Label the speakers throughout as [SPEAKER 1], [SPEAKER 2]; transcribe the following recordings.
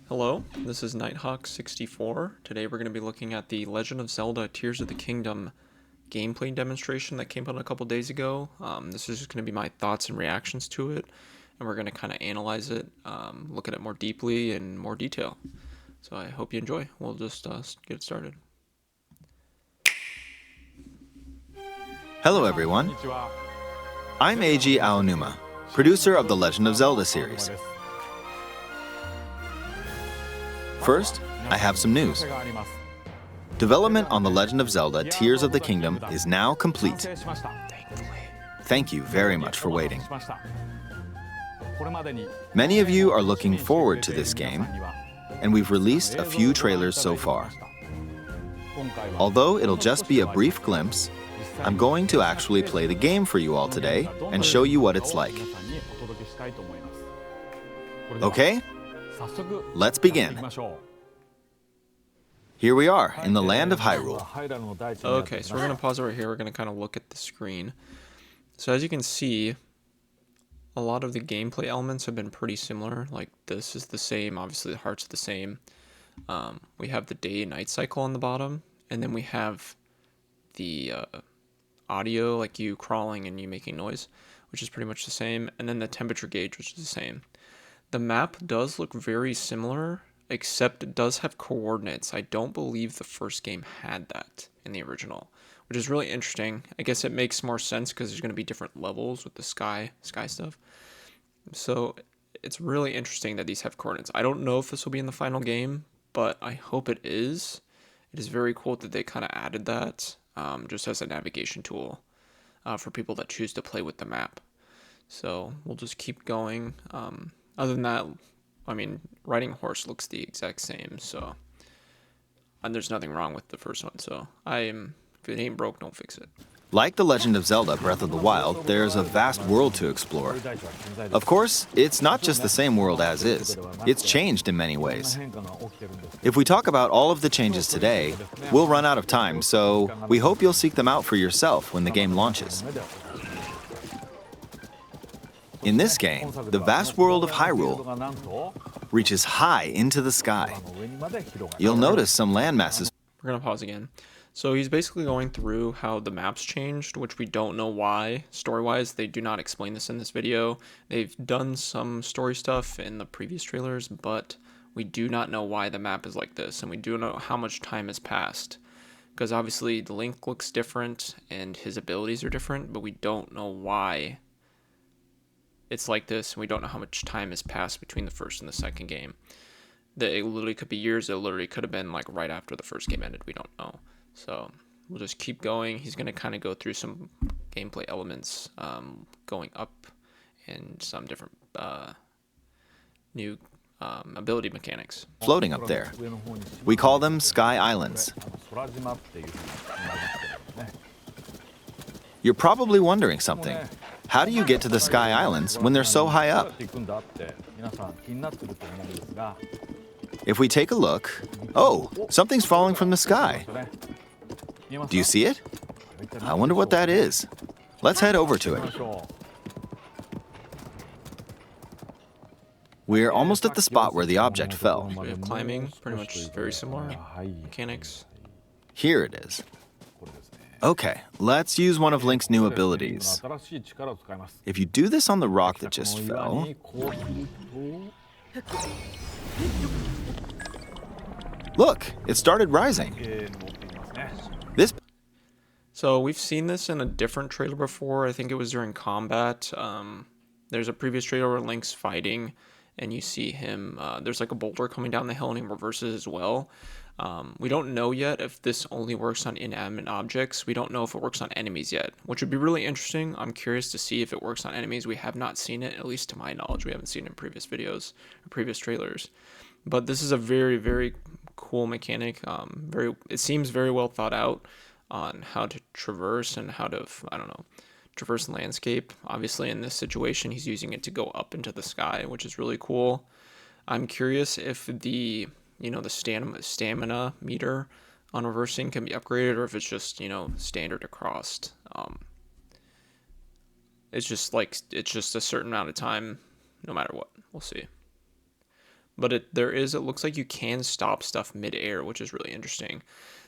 [SPEAKER 1] Hello, this is Nighthawk64. Today we're going to be looking at the Legend of Zelda Tears of the Kingdom gameplay demonstration that came out a couple days ago. This is just going to be my thoughts and reactions to it, and we're going to kind of analyze it, look at it more deeply in more detail. So I hope you enjoy. We'll just get started.
[SPEAKER 2] Hello everyone, I'm Eiji Aonuma, producer of the Legend of Zelda series. First, I have some news. Development on The Legend of Zelda Tears of the Kingdom is now complete. Thank you very much for waiting. Many of you are looking forward to this game, and we've released a few trailers so far. Although it'll just be a brief glimpse, I'm going to actually play the game for you all today and show you what it's like. Okay? Let's begin. Here we are in the land of Hyrule.
[SPEAKER 1] Okay, so we're going to pause it right here. We're going to kind of look at the screen. So as you can see, a lot of the gameplay elements have been pretty similar. Like this is the same, obviously the heart's the same. We have the day and night cycle on the bottom, and then we have the audio, like you crawling and you making noise, which is pretty much the same, and then the temperature gauge, which is the same. The map does look very similar, except it does have coordinates. I don't believe the first game had that in the original, which is really interesting. I guess it makes more sense because there's going to be different levels with the sky stuff. So it's really interesting that these have coordinates. I don't know if this will be in the final game, but I hope it is. It is very cool that they kind of added that just as a navigation tool for people that choose to play with the map. So we'll just keep going. Other than that, I mean, riding a horse looks the exact same, so, and there's nothing wrong with the first one, so if it ain't broke, don't fix it.
[SPEAKER 2] Like The Legend of Zelda Breath of the Wild, there's a vast world to explore. Of course, it's not just the same world as is. It's changed in many ways. If we talk about all of the changes today, we'll run out of time, so we hope you'll seek them out for yourself when the game launches. In this game, the vast world of Hyrule reaches high into the sky. You'll notice some landmasses.
[SPEAKER 1] We're going to pause again. So he's basically going through how the maps changed, which we don't know why. Story-wise, they do not explain this in this video. They've done some story stuff in the previous trailers, but we do not know why the map is like this, and we do know how much time has passed. Because obviously the Link looks different, and his abilities are different, but we don't know why it's like this, and we don't know how much time has passed between the first and the second game. It literally could be years. It literally could have been like right after the first game ended. We don't know. So we'll just keep going. He's going to kind of go through some gameplay elements, going up, and some different new ability mechanics.
[SPEAKER 2] Floating up there. We call them Sky Islands. You're probably wondering something. How do you get to the Sky Islands when they're so high up? If we take a look, oh, something's falling from the sky. Do you see it? I wonder what that is. Let's head over to it. We're almost at the spot where the object fell.
[SPEAKER 1] We have climbing, pretty much very similar mechanics.
[SPEAKER 2] Here it is. Okay, let's use one of Link's new abilities. If you do this on the rock that just fell... Look, it started rising.
[SPEAKER 1] So we've seen this in a different trailer before. I think it was during combat. There's a previous trailer where Link's fighting, and you see him, there's like a boulder coming down the hill, and he reverses as well. We don't know yet if this only works on inanimate objects. We don't know if it works on enemies yet, which would be really interesting. I'm curious to see if it works on enemies. We have not seen it, at least to my knowledge. We haven't seen it in previous videos or previous trailers. But this is a very, very cool mechanic. It seems very well thought out on how to traverse and how to, traverse the landscape. Obviously, in this situation, he's using it to go up into the sky, which is really cool. I'm curious if the stamina meter on reversing can be upgraded, or if it's just, standard across. It's just a certain amount of time, no matter what. We'll see. But it looks like you can stop stuff mid-air, which is really interesting.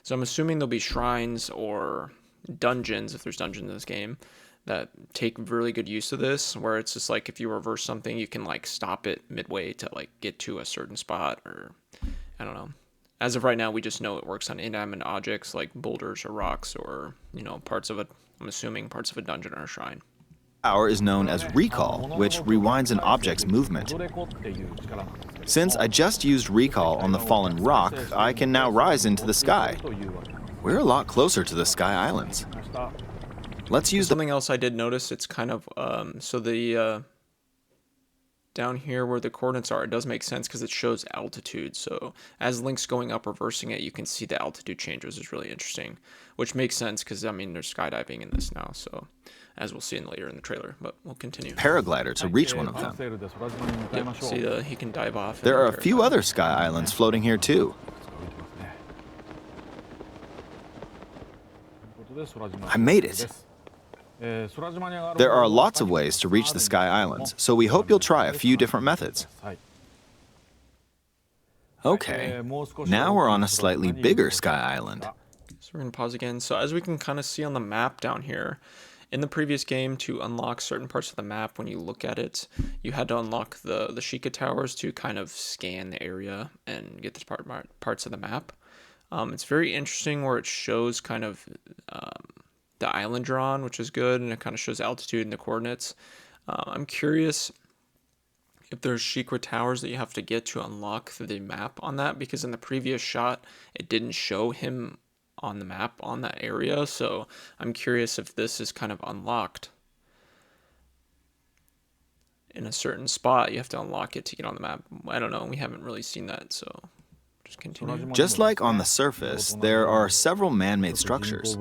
[SPEAKER 1] So I'm assuming there'll be shrines or dungeons, if there's dungeons in this game, that take really good use of this, where it's just like if you reverse something, you can like stop it midway to like get to a certain spot, or I don't know. As of right now, we just know it works on inanimate objects like boulders or rocks, or parts of I'm assuming parts of a dungeon or a shrine.
[SPEAKER 2] Power is known as recall, which rewinds an object's movement. Since I just used recall on the fallen rock, I can now rise into the sky. We're a lot closer to the Sky Islands. Let's use
[SPEAKER 1] Something else I did notice, it's kind of, so the, down here where the coordinates are, it does make sense because it shows altitude. So as Link's going up, reversing it, you can see the altitude changes, which is really interesting, which makes sense because, I mean, there's skydiving in this now, so as we'll see later in the trailer, but we'll continue.
[SPEAKER 2] Paraglider to reach one of them.
[SPEAKER 1] Yep, see he can dive off.
[SPEAKER 2] There are a few other Sky Islands floating here too. I made it. There are lots of ways to reach the Sky Islands, so we hope you'll try a few different methods. Okay, now we're on a slightly bigger Sky Island.
[SPEAKER 1] So we're going to pause again. So as we can kind of see on the map down here, in the previous game, to unlock certain parts of the map, when you look at it, you had to unlock the Sheikah Towers to kind of scan the area and get the parts of the map. It's very interesting where it shows kind of the island you're on, which is good, and it kind of shows altitude and the coordinates. I'm curious if there's Sheikah Towers that you have to get to unlock the map on that, because in the previous shot, it didn't show him on the map on that area, so I'm curious if this is kind of unlocked. In a certain spot, you have to unlock it to get on the map. I don't know, we haven't really seen that, so just continue.
[SPEAKER 2] Just like on the surface, there are several man-made structures.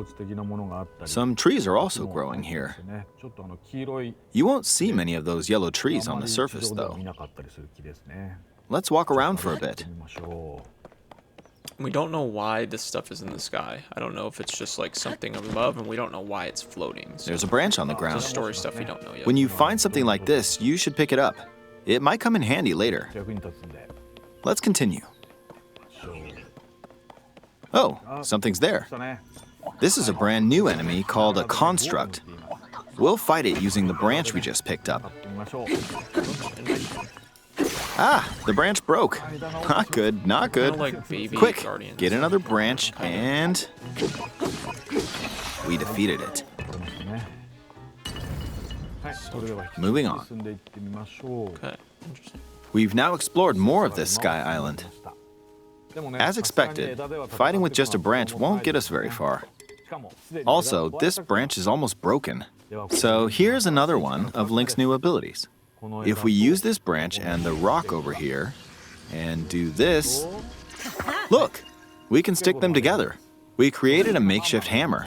[SPEAKER 2] Some trees are also growing here. You won't see many of those yellow trees on the surface, though. Let's walk around for a bit.
[SPEAKER 1] We don't know why this stuff is in the sky. I don't know if it's just like something above, and we don't know why it's floating. So
[SPEAKER 2] there's a branch on the ground.
[SPEAKER 1] It's story stuff we don't know yet.
[SPEAKER 2] When you find something like this, you should pick it up. It might come in handy later. Let's continue. Oh, something's there. This is a brand new enemy called a construct. We'll fight it using the branch we just picked up. Ah, the branch broke. Not good, not good.
[SPEAKER 1] Like
[SPEAKER 2] Quick,
[SPEAKER 1] guardians.
[SPEAKER 2] get another branch and we defeated it. Moving on.
[SPEAKER 1] Okay, interesting.
[SPEAKER 2] We've now explored more of this Sky Island. As expected, fighting with just a branch won't get us very far. Also, this branch is almost broken. So here's another one of Link's new abilities. If we use this branch and the rock over here, and do this, look, we can stick them together. We created a makeshift hammer.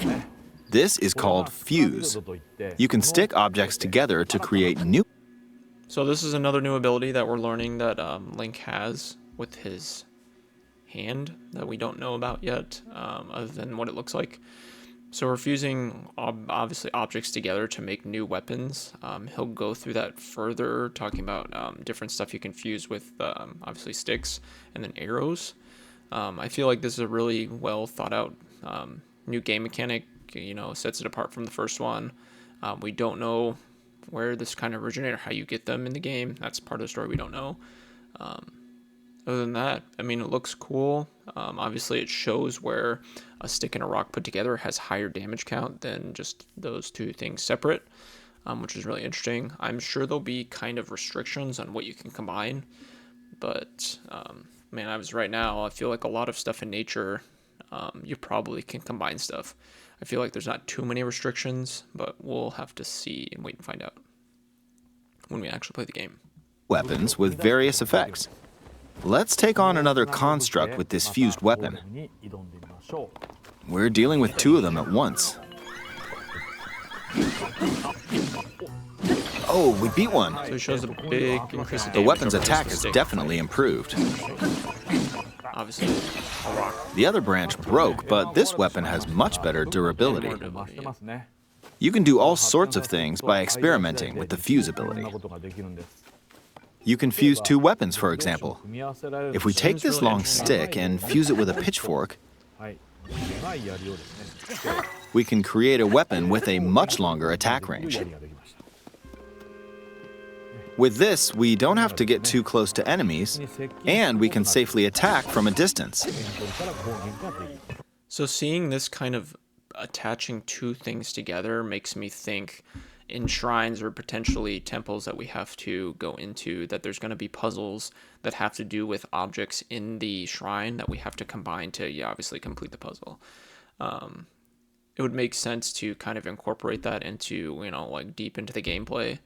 [SPEAKER 2] This is called fuse. You can stick objects together to create new...
[SPEAKER 1] So this is another new ability that we're learning that Link has with his hand that we don't know about yet, other than what it looks like. So we're fusing obviously objects together to make new weapons. He'll go through that further, talking about different stuff you can fuse with obviously sticks and then arrows. I feel like this is a really well thought out new game mechanic, sets it apart from the first one. We don't know where this kind of originated or how you get them in the game. That's part of the story we don't know. Other than that, I mean, it looks cool. Obviously, it shows where a stick and a rock put together has higher damage count than just those two things separate, which is really interesting. I'm sure there'll be kind of restrictions on what you can combine, but man, right now, I feel like a lot of stuff in nature, you probably can combine stuff. I feel like there's not too many restrictions, but we'll have to see and wait and find out when we actually play the game.
[SPEAKER 2] Weapons with various effects. Let's take on another construct with this fused weapon. We're dealing with two of them at once. Oh, we beat one.
[SPEAKER 1] So it shows a big increase of damage.
[SPEAKER 2] The weapon's
[SPEAKER 1] over
[SPEAKER 2] attack
[SPEAKER 1] just
[SPEAKER 2] has
[SPEAKER 1] the stick.
[SPEAKER 2] definitely improved.
[SPEAKER 1] Obviously, a rock.
[SPEAKER 2] The other branch broke, but this weapon has much better durability.
[SPEAKER 1] More durability, yeah.
[SPEAKER 2] You can do all sorts of things by experimenting with the fuse ability. You can fuse two weapons, for example. If we take
[SPEAKER 1] Seems
[SPEAKER 2] this
[SPEAKER 1] really
[SPEAKER 2] long
[SPEAKER 1] interesting.
[SPEAKER 2] stick and fuse it with a pitchfork, we can create a weapon with a much longer attack range. With this, we don't have to get too close to enemies, and we can safely attack from a distance.
[SPEAKER 1] So seeing this kind of attaching two things together makes me think in shrines or potentially temples that we have to go into, that there's going to be puzzles that have to do with objects in the shrine that we have to combine to, yeah, obviously complete the puzzle. It would make sense to kind of incorporate that into, like deep into the gameplay.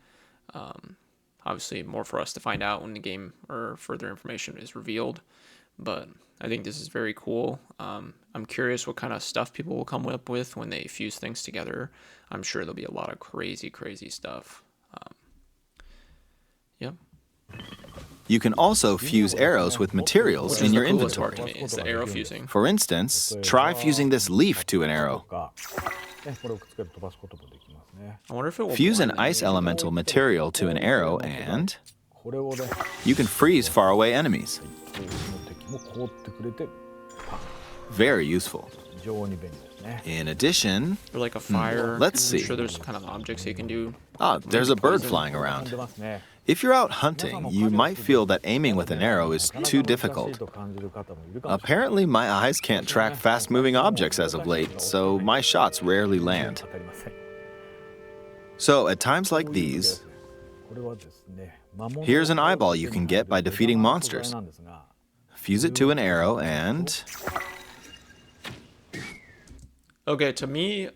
[SPEAKER 1] Obviously, more for us to find out when the game or further information is revealed. But I think this is very cool. I'm curious what kind of stuff people will come up with when they fuse things together. I'm sure there'll be a lot of crazy, crazy stuff. Yep.
[SPEAKER 2] You can also fuse arrows with materials in your
[SPEAKER 1] The coolest part
[SPEAKER 2] inventory.
[SPEAKER 1] to me is the arrow fusing.
[SPEAKER 2] For instance, try fusing this leaf to an arrow.
[SPEAKER 1] I wonder if it will
[SPEAKER 2] Fuse an
[SPEAKER 1] blend
[SPEAKER 2] ice
[SPEAKER 1] in.
[SPEAKER 2] elemental material to an arrow and you can freeze faraway enemies. Very useful. In addition,
[SPEAKER 1] Or like a fire.
[SPEAKER 2] let's
[SPEAKER 1] I'm
[SPEAKER 2] see.
[SPEAKER 1] sure there's kind of objects you can do.
[SPEAKER 2] there's a bird
[SPEAKER 1] poison.
[SPEAKER 2] flying around. If you're out hunting, you might feel that aiming with an arrow is too difficult. Apparently, my eyes can't track fast-moving objects as of late, so my shots rarely land. So at times like these, here's an eyeball you can get by defeating monsters. Fuse it to an arrow and
[SPEAKER 1] Okay, to me,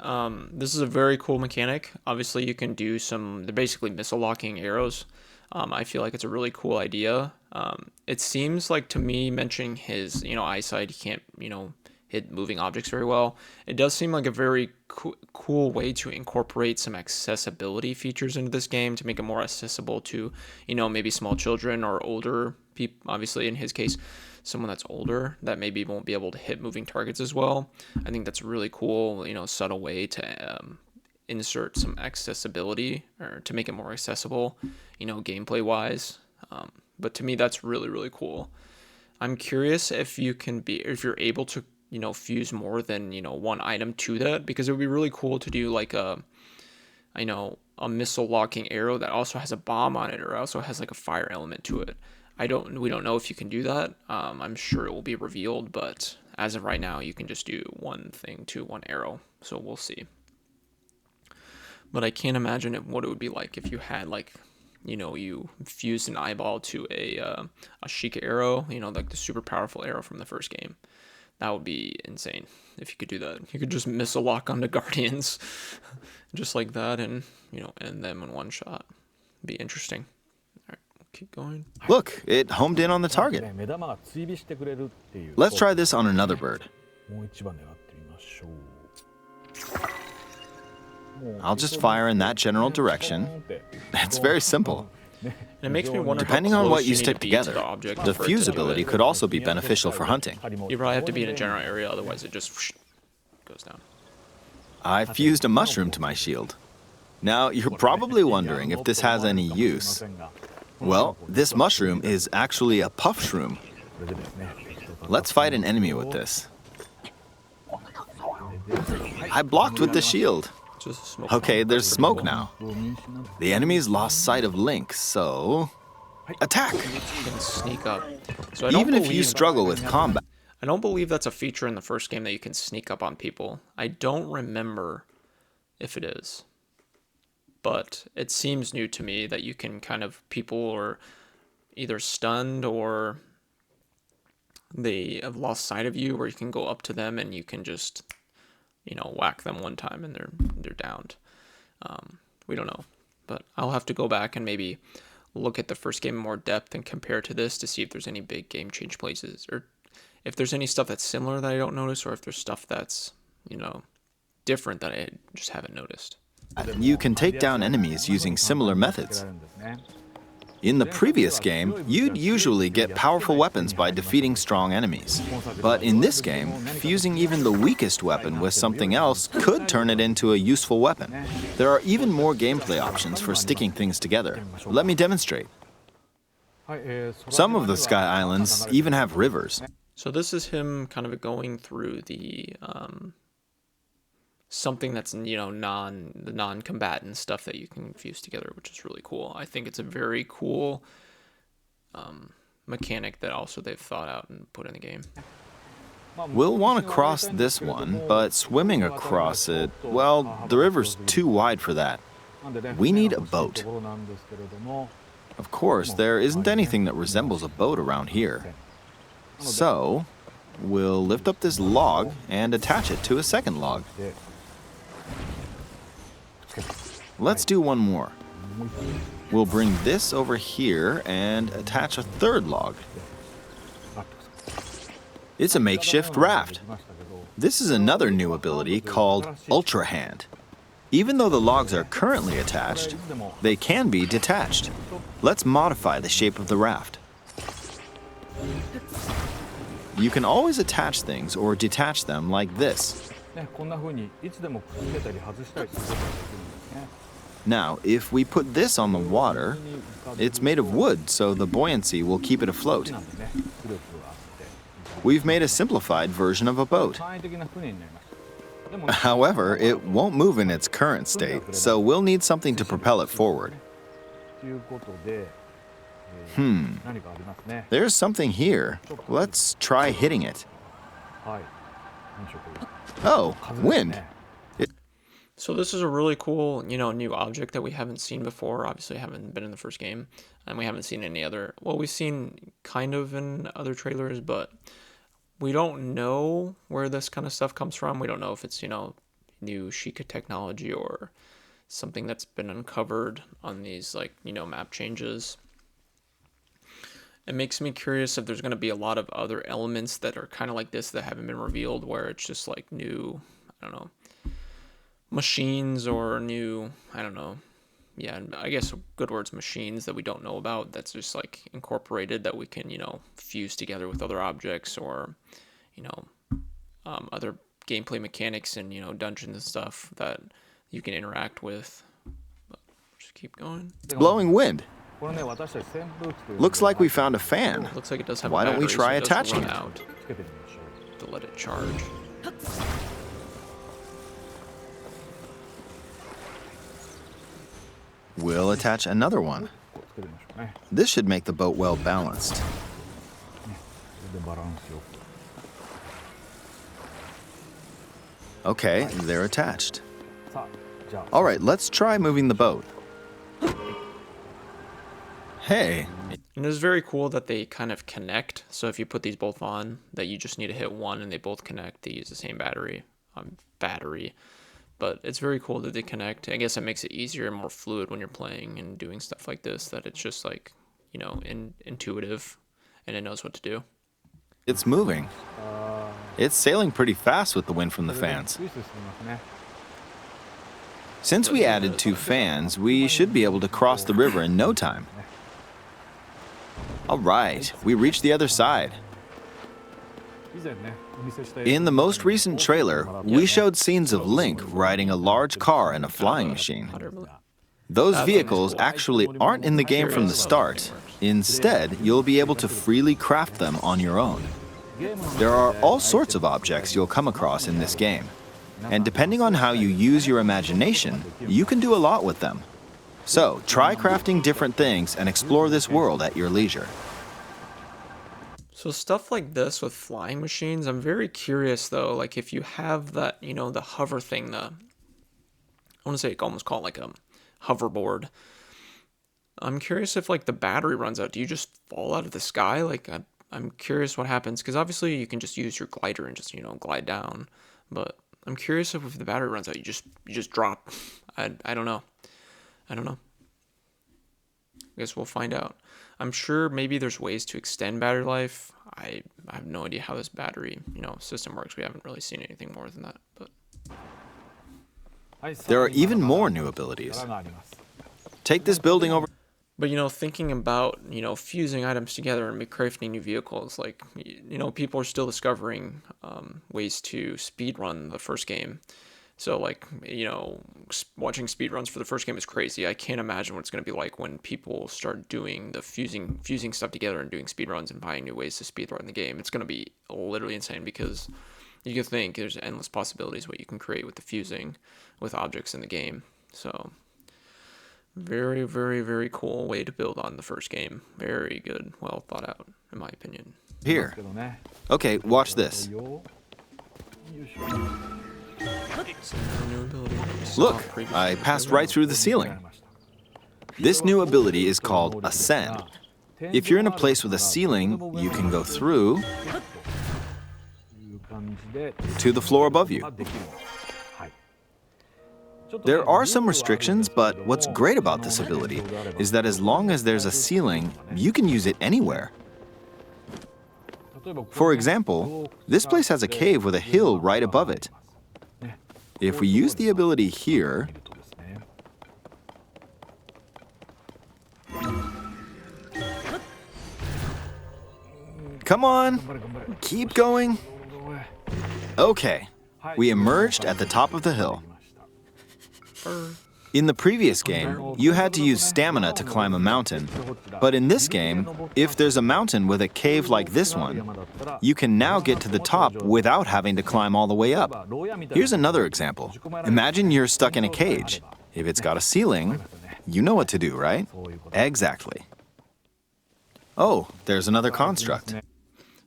[SPEAKER 1] this is a very cool mechanic. Obviously, you can do they're basically missile locking arrows. I feel like it's a really cool idea. It seems like to me, mentioning his, eyesight, he can't, hit moving objects very well. It does seem like a very cool way to incorporate some accessibility features into this game to make it more accessible to, maybe small children or older people. Obviously, in his case, someone that's older that maybe won't be able to hit moving targets as well. I think that's a really cool, subtle way to insert some accessibility or to make it more accessible, gameplay wise. But to me, that's really, really cool. I'm curious if you're able to, fuse more than, one item to that, because it would be really cool to do like a missile locking arrow that also has a bomb on it or also has like a fire element to it. We don't know if you can do that. I'm sure it will be revealed, but as of right now, you can just do one thing to one arrow. So we'll see. But I can't imagine what it would be like if you had like, you fused an eyeball to a Sheikah arrow, like the super powerful arrow from the first game. That would be insane if you could do that. You could just missile lock onto guardians just like that and, end them in one shot. It'd be interesting. All right, we'll keep going.
[SPEAKER 2] look, it homed in on the target. Let's try this on another bird. I'll just fire in that general direction. It's very simple.
[SPEAKER 1] And it makes me wonder
[SPEAKER 2] Depending
[SPEAKER 1] how
[SPEAKER 2] on
[SPEAKER 1] close
[SPEAKER 2] what you
[SPEAKER 1] need to
[SPEAKER 2] stick
[SPEAKER 1] be to
[SPEAKER 2] together,
[SPEAKER 1] the object
[SPEAKER 2] the
[SPEAKER 1] for it to do
[SPEAKER 2] fusibility
[SPEAKER 1] it.
[SPEAKER 2] could also be beneficial for hunting.
[SPEAKER 1] You probably have to be in a general area, otherwise it just goes down.
[SPEAKER 2] I fused a mushroom to my shield. Now, you're probably wondering if this has any use. Well, this mushroom is actually a puff shroom. Let's fight an enemy with this. I blocked with the shield.
[SPEAKER 1] Just smoke.
[SPEAKER 2] Okay, there's smoke now. The enemy's lost sight of Link, so attack!
[SPEAKER 1] You can sneak up. So I don't
[SPEAKER 2] Even if you
[SPEAKER 1] believe-
[SPEAKER 2] struggle with combat,
[SPEAKER 1] I don't believe that's a feature in the first game that you can sneak up on people. I don't remember if it is. But it seems new to me that you can people are either stunned or they have lost sight of you, where you can go up to them and you can just, whack them one time and they're downed. We don't know. But I'll have to go back and maybe look at the first game in more depth and compare to this to see if there's any big game change places, or if there's any stuff that's similar that I don't notice, or if there's stuff that's, different that I just haven't noticed.
[SPEAKER 2] you can take down enemies using similar methods. In the previous game, you'd usually get powerful weapons by defeating strong enemies. But in this game, fusing even the weakest weapon with something else could turn it into a useful weapon. There are even more gameplay options for sticking things together. Let me demonstrate. Some of the sky islands even have rivers.
[SPEAKER 1] So this is him kind of going through the something that's the non-combatant stuff that you can fuse together, which is really cool. I think it's a very cool mechanic that also they've thought out and put in the game.
[SPEAKER 2] We'll want to cross this one, but swimming across it, well, the river's too wide for that. We need a boat. Of course, there isn't anything that resembles a boat around here. So, we'll lift up this log and attach it to a second log. Let's do one more. We'll bring this over here and attach a third log. It's a makeshift raft. This is another new ability called Ultra Hand. Even though the logs are currently attached, they can be detached. Let's modify the shape of the raft. You can always attach things or detach them like this. Now, if we put this on the water, it's made of wood, so the buoyancy will keep it afloat. We've made a simplified version of a boat. However, it won't move in its current state, so we'll need something to propel it forward. There's something here. Let's try hitting it. Oh, wind.
[SPEAKER 1] So this is a really cool, new object that we haven't seen before. Obviously, haven't been in the first game, and we haven't seen any other. Well, we've seen kind of in other trailers, but we don't know where this kind of stuff comes from. We don't know if it's, new Sheikah technology or something that's been uncovered on these, map changes. It makes me curious if there's going to be a lot of other elements that are kind of like this that haven't been revealed, where it's just like new, I don't know, machines or new, I don't know. Yeah, I guess good words, machines that we don't know about, that's just like incorporated that we can, fuse together with other objects or, other gameplay mechanics and, dungeons and stuff that you can interact with. But just keep going.
[SPEAKER 2] It's blowing wind. Looks like we found a fan.
[SPEAKER 1] Looks like it does have
[SPEAKER 2] Why
[SPEAKER 1] a battery,
[SPEAKER 2] don't we try
[SPEAKER 1] so it does
[SPEAKER 2] attaching
[SPEAKER 1] run
[SPEAKER 2] it?
[SPEAKER 1] out to let it charge.
[SPEAKER 2] We'll attach another one. This should make the boat well balanced. Okay, they're attached. All right, let's try moving the boat. Hey,
[SPEAKER 1] And it's very cool that they kind of connect. So if you put these both on, that you just need to hit one and they both connect. They use the same battery. But it's very cool that they connect. I guess it makes it easier and more fluid when you're playing and doing stuff like this, that it's just like, intuitive and it knows what to do.
[SPEAKER 2] it's moving. It's sailing pretty fast with the wind from the fans. Since we added 2 fans, we should be able to cross the river in no time. All right, we reached the other side. In the most recent trailer, we showed scenes of Link riding a large car and a flying machine. Those vehicles actually aren't in the game from the start. Instead, you'll be able to freely craft them on your own. There are all sorts of objects you'll come across in this game. And depending on how you use your imagination, you can do a lot with them. So, try crafting different things and explore this world at your leisure.
[SPEAKER 1] So stuff like this with flying machines, I'm very curious though, like if you have that, the hover thing, I want to say almost call it like a hoverboard. I'm curious if like the battery runs out. Do you just fall out of the sky? Like I'm curious what happens, because obviously you can just use your glider and just, glide down. But I'm curious if the battery runs out, you just drop. I don't know. I guess we'll find out. I'm sure maybe there's ways to extend battery life. I have no idea how this battery, system works. We haven't really seen anything more than that. But
[SPEAKER 2] There are even more new abilities. Take this building over.
[SPEAKER 1] But, thinking about, fusing items together and crafting new vehicles, like, people are still discovering ways to speedrun the first game. So like, watching speedruns for the first game is crazy. I can't imagine what it's going to be like when people start doing the fusing stuff together and doing speedruns and finding new ways to speedrun the game. It's going to be literally insane because you can think there's endless possibilities what you can create with the fusing with objects in the game. So very, very, very cool way to build on the first game. Very good, well thought out, in my opinion.
[SPEAKER 2] Here. Okay, watch this.
[SPEAKER 1] New ability.
[SPEAKER 2] Look, I passed right through the ceiling. This new ability is called Ascend. If you're in a place with a ceiling, you can go through to the floor above you. There are some restrictions, but what's great about this ability is that as long as there's a ceiling, you can use it anywhere. For example, this place has a cave with a hill right above it. If we use the ability here, come on, keep going. Okay, we emerged at the top of the hill. In the previous game, you had to use stamina to climb a mountain. But in this game, if there's a mountain with a cave like this one, you can now get to the top without having to climb all the way up. Here's another example. Imagine you're stuck in a cage. If it's got a ceiling, you know what to do, right? Exactly. Oh, there's another construct.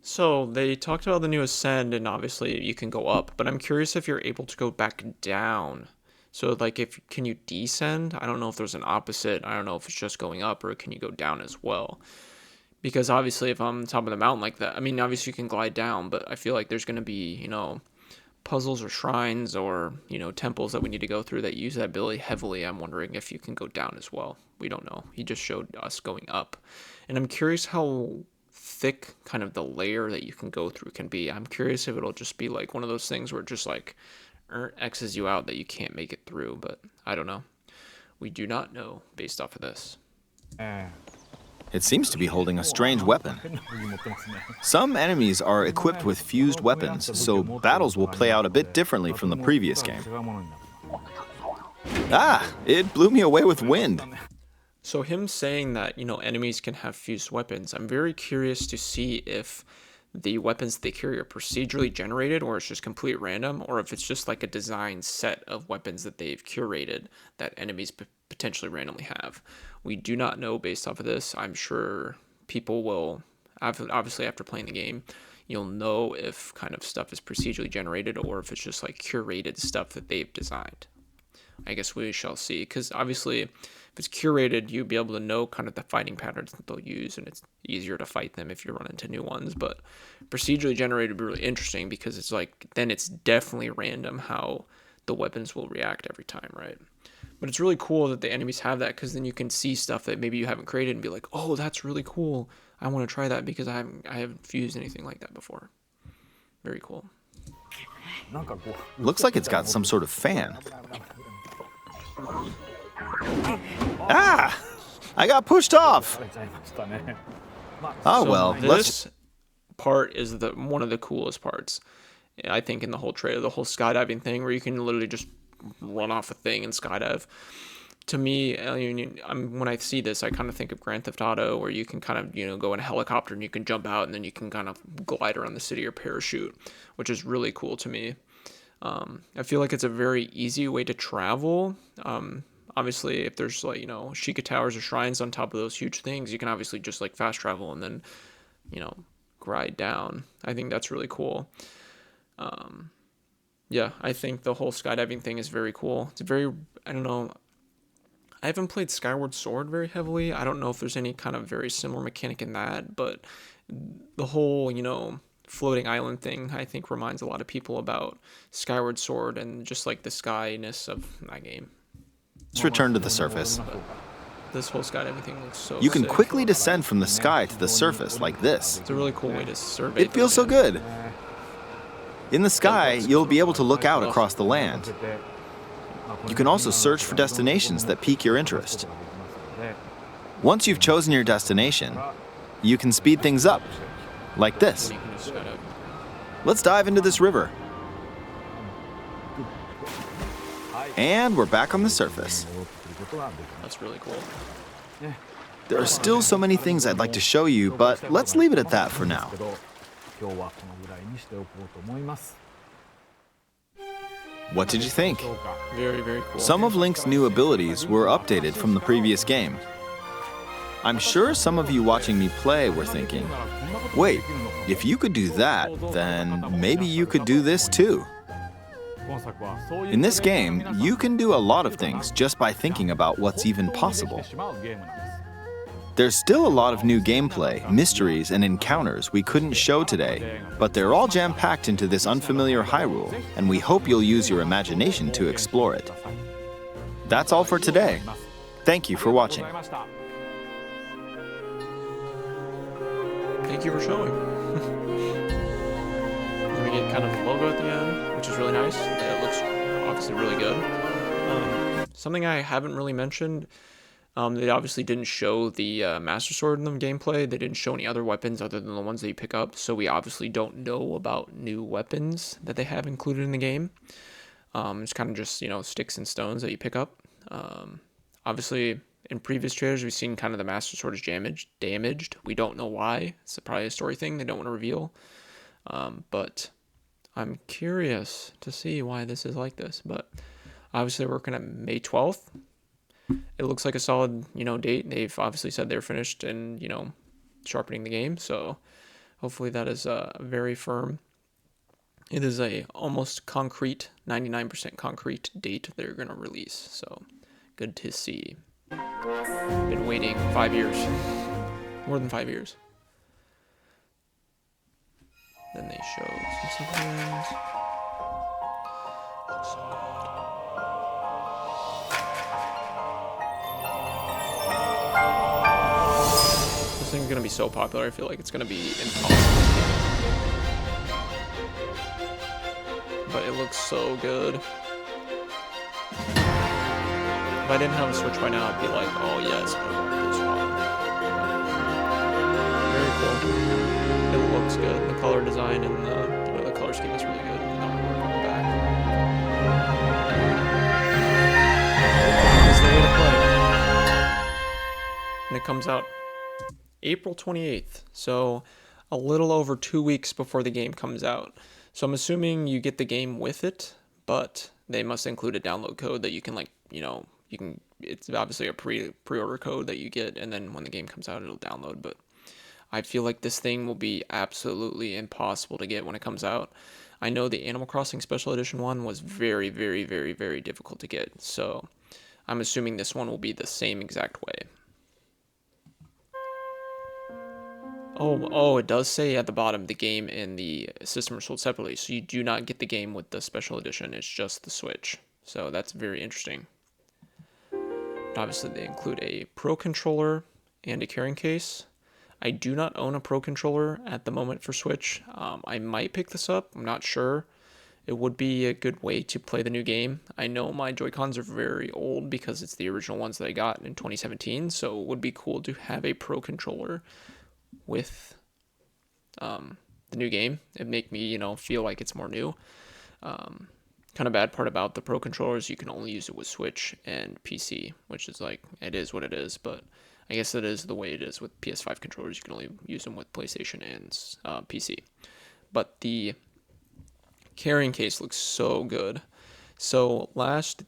[SPEAKER 1] So they talked about the new Ascend, and obviously you can go up, but I'm curious if you're able to go back down. So like, can you descend? I don't know if there's an opposite. I don't know if it's just going up or can you go down as well? Because obviously if I'm on top of the mountain like that, I mean, obviously you can glide down, but I feel like there's going to be, puzzles or shrines or, temples that we need to go through that use that ability heavily. I'm wondering if you can go down as well. We don't know. He just showed us going up. And I'm curious how thick kind of the layer that you can go through can be. I'm curious if it'll just be like one of those things where it just like X's you out that you can't make it through, but I don't know. We do not know based off of this.
[SPEAKER 2] It seems to be holding a strange weapon. Some enemies are equipped with fused weapons, so battles will play out a bit differently from the previous game. Ah, it blew me away with wind.
[SPEAKER 1] So him saying that, enemies can have fused weapons, I'm very curious to see if the weapons they carry are procedurally generated or it's just complete random, or if it's just like a design set of weapons that they've curated that enemies potentially randomly have. We do not know based off of this. I'm sure people will, obviously after playing the game, you'll know if kind of stuff is procedurally generated or if it's just like curated stuff that they've designed. I guess we shall see, because obviously if it's curated, you'll be able to know kind of the fighting patterns that they'll use, and it's easier to fight them if you run into new ones. But procedurally generated would be really interesting because it's like, then it's definitely random how the weapons will react every time, right? But it's really cool that the enemies have that, because then you can see stuff that maybe you haven't created and be like, oh, that's really cool. I want to try that because I haven't fused anything like that before. Very cool.
[SPEAKER 2] Looks like it's got some sort of fan. Ah! I got pushed off! Oh, well,
[SPEAKER 1] this part is one of the coolest parts, I think, in the whole trailer. The whole skydiving thing where you can literally just run off a thing and skydive. To me, when I see this, I kind of think of Grand Theft Auto, where you can kind of, go in a helicopter and you can jump out and then you can kind of glide around the city or parachute, which is really cool to me. I feel like it's a very easy way to travel. Obviously, if there's like, Sheikah Towers or shrines on top of those huge things, you can obviously just like fast travel and then, glide down. I think that's really cool. Yeah, I think the whole skydiving thing is very cool. It's very, I don't know, I haven't played Skyward Sword very heavily. I don't know if there's any kind of very similar mechanic in that, but the whole, floating island thing, I think, reminds a lot of people about Skyward Sword and just like the skyness of that game.
[SPEAKER 2] Let's return to the surface.
[SPEAKER 1] But this whole skydiving thing looks so
[SPEAKER 2] You can
[SPEAKER 1] sick.
[SPEAKER 2] quickly descend from the sky to the surface like this.
[SPEAKER 1] It's a really cool way to survey.
[SPEAKER 2] It feels so good. In the sky, you'll be able to look out across the land. You can also search for destinations that pique your interest. Once you've chosen your destination, you can speed things up, like this.
[SPEAKER 1] You can just kind of,
[SPEAKER 2] Let's dive into this river. And we're back on the surface.
[SPEAKER 1] That's really cool.
[SPEAKER 2] There are still so many things I'd like to show you, but let's leave it at that for now. What did you think?
[SPEAKER 1] Very, very cool.
[SPEAKER 2] Some of Link's new abilities were updated from the previous game. I'm sure some of you watching me play were thinking, wait, if you could do that, then maybe you could do this too. In this game, you can do a lot of things just by thinking about what's even possible. There's still a lot of new gameplay, mysteries, and encounters we couldn't show today, but they're all jam-packed into this unfamiliar Hyrule, and we hope you'll use your imagination to explore it. That's all for today. Thank you for watching.
[SPEAKER 1] Thank you for showing. Then we get kind of the logo at the end, which is really nice. It looks obviously really good. Something I haven't really mentioned, they obviously didn't show the Master Sword in the gameplay. They didn't show any other weapons other than the ones that you pick up, so we obviously don't know about new weapons that they have included in the game. It's kind of just, sticks and stones that you pick up. Obviously, in previous trailers, we've seen kind of the Master Sword is damaged. We don't know why. It's probably a story thing they don't want to reveal. But I'm curious to see why this is like this. But obviously, we're working at May 12th. It looks like a solid, date. They've obviously said they're finished and, sharpening the game. So hopefully that is very firm. It is a almost concrete, 99% concrete date they're going to release. So good to see. Been waiting 5 years. More than 5 years. Then they show some supplements. Looks so good. This thing's gonna be so popular, I feel like it's gonna be impossible. But it looks so good. If I didn't have a Switch by now, I'd be like, oh yes, I want this one. Very cool. It looks good. The color design and the color scheme is really good. And the artwork on the back. It's the way to play. And it comes out April 28th, so a little over 2 weeks before the game comes out. So I'm assuming you get the game with it, but they must include a download code that you can it's obviously a pre-order code that you get, and then when the game comes out, it'll download. But I feel like this thing will be absolutely impossible to get when it comes out. I know the Animal Crossing Special Edition one was very, very, very, very difficult to get, so I'm assuming this one will be the same exact way. Oh, it does say at the bottom the game and the system are sold separately, so you do not get the game with the Special Edition, it's just the Switch. So that's very interesting. Obviously, they include a Pro Controller and a carrying case. I do not own a Pro Controller at the moment for Switch. I might pick this up. I'm not sure. It would be a good way to play the new game. I know my Joy-Cons are very old because it's the original ones that I got in 2017, so it would be cool to have a Pro Controller with the new game. It'd make me, feel like it's more new. Kind of bad part about the Pro Controller is you can only use it with Switch and PC, which is like, it is what it is, but I guess it is the way it is with PS5 controllers. You can only use them with PlayStation and PC. But the carrying case looks so good. So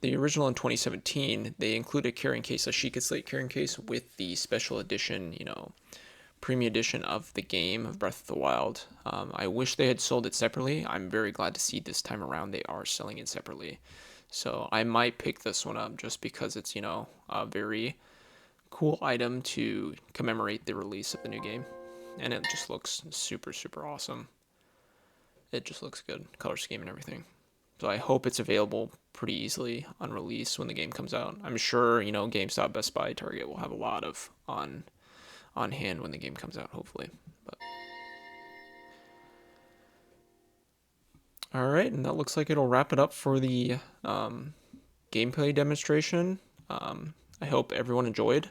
[SPEAKER 1] the original in 2017, they included a carrying case, a Sheikah Slate carrying case with the special edition, premium edition of the game of Breath of the Wild. I wish they had sold it separately. I'm very glad to see this time around they are selling it separately. So I might pick this one up just because it's, a very cool item to commemorate the release of the new game. And it just looks super, super awesome. It just looks good, color scheme and everything. So I hope it's available pretty easily on release when the game comes out. I'm sure, GameStop, Best Buy, Target will have a lot of on hand when the game comes out, hopefully. But all right, and that looks like it'll wrap it up for the gameplay demonstration. I hope everyone enjoyed.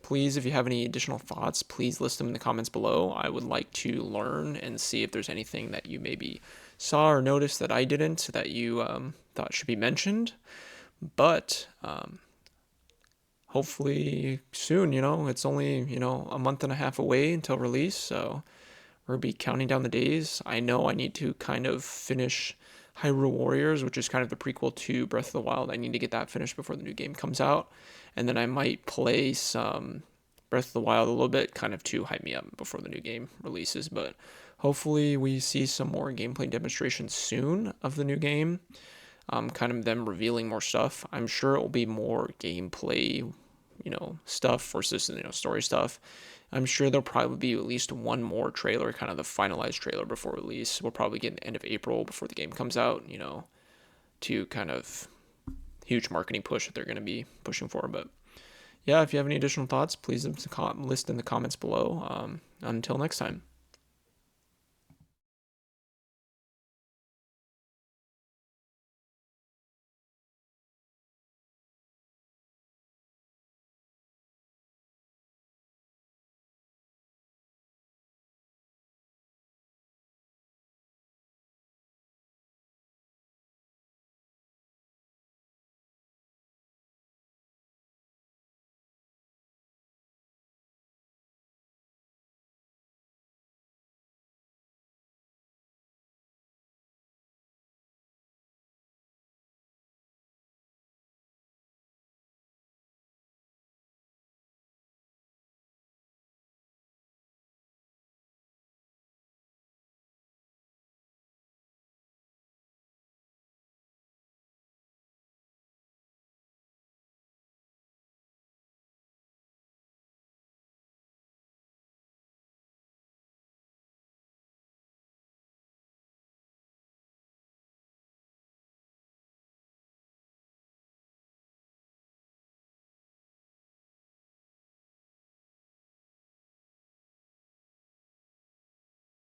[SPEAKER 1] Please, if you have any additional thoughts, please list them in the comments below. I would like to learn and see if there's anything that you maybe saw or noticed that I didn't, that you thought should be mentioned. But hopefully soon, it's only, a month and a half away until release. So we'll be counting down the days. I know I need to kind of finish Hyrule Warriors, which is kind of the prequel to Breath of the Wild. I need to get that finished before the new game comes out. And then I might play some Breath of the Wild a little bit, kind of to hype me up before the new game releases. But hopefully we see some more gameplay demonstrations soon of the new game. Kind of them revealing more stuff. I'm sure it will be more gameplay, stuff versus, story stuff. I'm sure there'll probably be at least one more trailer, kind of the finalized trailer before release. We'll probably get an end of April before the game comes out, to kind of huge marketing push that they're going to be pushing for. But yeah, if you have any additional thoughts, please list in the comments below. Until next time.